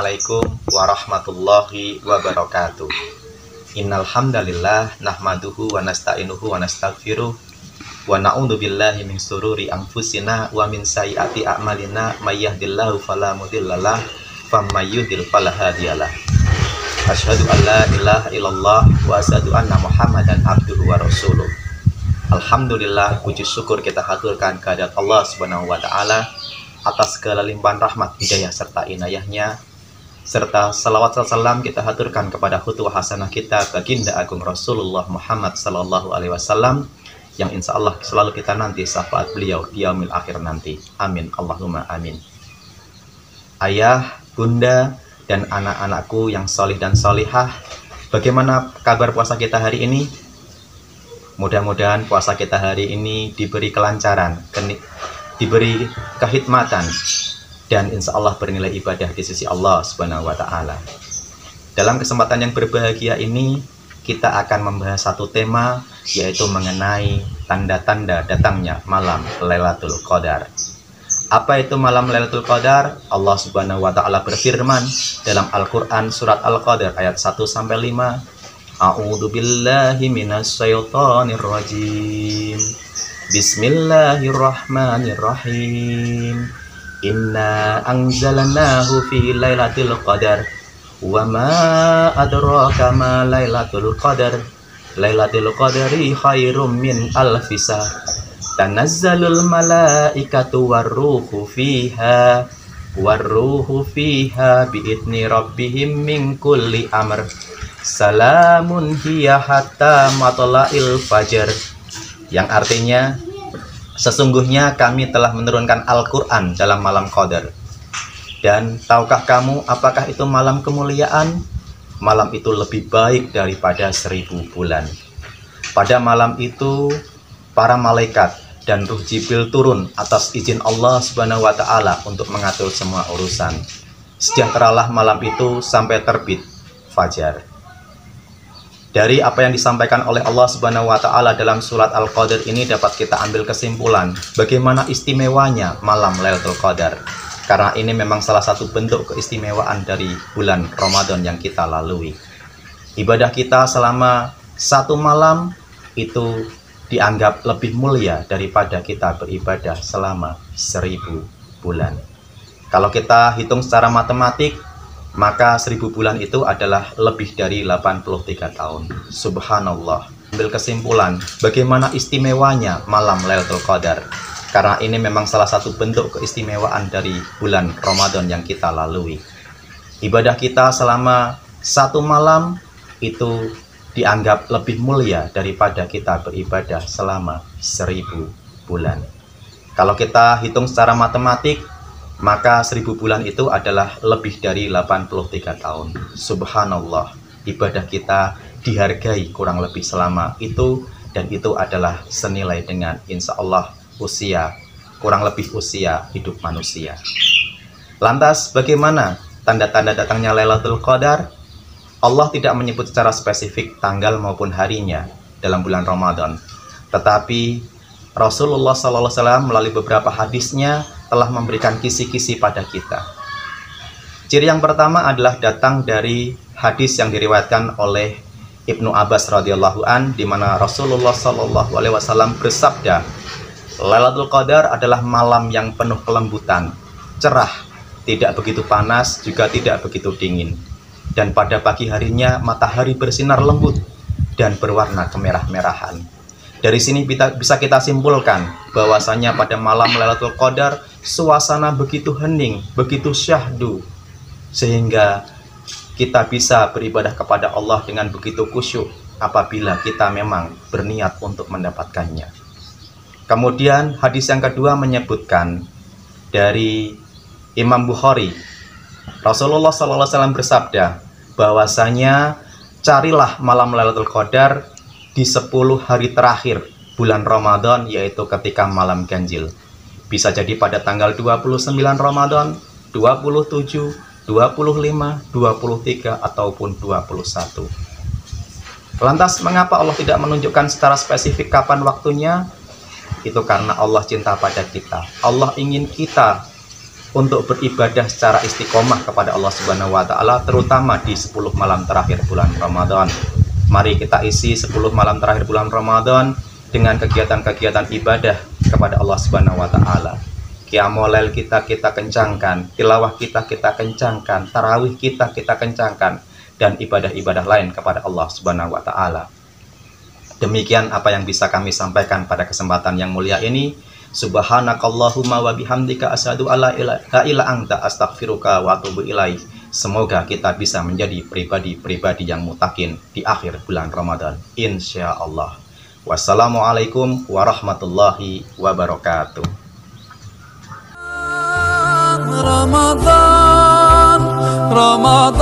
Assalamualaikum warahmatullahi wabarakatuh. Innal hamdalillah nahmaduhu wa nasta'inuhu wa nastaghfiruh wa na'udzu billahi min sururi anfusina wa min sayyiati a'malina may yahdihillahu fala mudhillalah wa may yudhlil fala hadiyalah. Asyhadu an la ilaha illallah wa asyhadu anna Muhammadan abduhu wa rasuluh. Alhamdulillah, puji syukur kita haturkan kehadirat Allah Subhanahu wa taala atas segala limpahan rahmat, hidayah serta inayahnya, serta salawat salam kita haturkan kepada khutwah hasanah kita baginda agung Rasulullah Muhammad sallallahu alaihi wasallam yang insya Allah selalu kita nanti syafaat beliau di yaumil akhir nanti. Amin Allahumma amin. Ayah, bunda, dan anak-anakku yang solih dan solihah, bagaimana kabar puasa kita hari ini? Mudah-mudahan puasa kita hari ini diberi kelancaran, diberi kehikmatan, dan insya Allah bernilai ibadah di sisi Allah Subhanahu wa ta'ala. Dalam kesempatan yang berbahagia ini, kita akan membahas satu tema, yaitu mengenai tanda-tanda datangnya malam Lailatul Qadar. Apa itu malam Lailatul Qadar? Allah Subhanahu wa ta'ala berfirman dalam Al-Quran surat Al-Qadar ayat 1-5. A'udzu billahi minasyaitonir rajim. Bismillahirrahmanirrahim. Inna anzalnahu fi lailatul qadar. Wa ma adraka ma lailatul qadar. Lailatul qadri khairum min alfi syahr. Tanazzalul malaikatu warruhu fiha. Warruhu fiha biidzni rabbihim min kulli amr. Salamun hiya hatta matla'il fajar. Yang artinya, sesungguhnya kami telah menurunkan Al-Quran dalam malam Qadar. Dan tahukah kamu apakah itu malam kemuliaan? Malam itu lebih baik daripada 1000 bulan. Pada malam itu, para malaikat dan Ruh Jibril turun atas izin Allah Subhanahu wa ta'ala untuk mengatur semua urusan. Sejahteralah malam itu sampai terbit fajar. Dari apa yang disampaikan oleh Allah Subhanahu wa ta'ala dalam surat Al-Qadar ini dapat kita ambil kesimpulan bagaimana istimewanya malam Lailatul Qadar. Karena ini memang salah satu bentuk keistimewaan dari bulan Ramadan yang kita lalui. Ibadah kita selama satu malam itu dianggap lebih mulia daripada kita beribadah selama 1000 bulan. Kalau kita hitung secara matematik, maka 1000 bulan itu adalah lebih dari 83 tahun. Subhanallah. Ambil kesimpulan bagaimana istimewanya malam Lailatul Qadar. Karena ini memang salah satu bentuk keistimewaan dari bulan Ramadan yang kita lalui. Ibadah kita selama satu malam itu dianggap lebih mulia daripada kita beribadah selama 1000 bulan. Kalau kita hitung secara matematik, maka 1000 bulan itu adalah lebih dari 83 tahun. Subhanallah, ibadah kita dihargai kurang lebih selama itu, dan itu adalah senilai dengan insya Allah kurang lebih usia hidup manusia. Lantas bagaimana tanda-tanda datangnya Lailatul Qadar? Allah tidak menyebut secara spesifik tanggal maupun harinya dalam bulan Ramadan, tetapi Rasulullah SAW melalui beberapa hadisnya telah memberikan kisi-kisi pada kita. Ciri yang pertama adalah datang dari hadis yang diriwayatkan oleh Ibnu Abbas radhiyallahu an, di mana Rasulullah SAW bersabda, Lailatul Qadar adalah malam yang penuh kelembutan, cerah, tidak begitu panas, juga tidak begitu dingin. Dan pada pagi harinya matahari bersinar lembut dan berwarna kemerah-merahan. Dari sini bisa kita simpulkan bahwasanya pada malam Lailatul Qadar suasana begitu hening, begitu syahdu, sehingga kita bisa beribadah kepada Allah dengan begitu khusyuk apabila kita memang berniat untuk mendapatkannya. Kemudian hadis yang kedua menyebutkan dari Imam Bukhari, Rasulullah SAW bersabda bahwasanya carilah malam Lailatul Qadar di 10 hari terakhir bulan Ramadan, yaitu ketika malam ganjil. Bisa jadi pada tanggal 29 Ramadan, 27, 25, 23, ataupun 21. Lantas mengapa Allah tidak menunjukkan secara spesifik kapan waktunya? Itu karena Allah cinta pada kita. Allah ingin kita untuk beribadah secara istiqomah kepada Allah Subhanahu wa taala, terutama di 10 malam terakhir bulan Ramadan. Mari kita isi 10 malam terakhir bulan Ramadan dengan kegiatan-kegiatan ibadah kepada Allah Subhanahu wa taala. Qiyamul lail kita kencangkan, tilawah kita kencangkan, tarawih kita kencangkan, dan ibadah-ibadah lain kepada Allah Subhanahu wa taala. Demikian apa yang bisa kami sampaikan pada kesempatan yang mulia ini. Subhanakallahumma wa bihamdika asyhadu alla ilaha illa anta astaghfiruka wa atubu ilaik. Semoga kita bisa menjadi pribadi-pribadi yang mutakin di akhir bulan Ramadan, insyaallah. Wassalamualaikum warahmatullahi wabarakatuh. Ramadan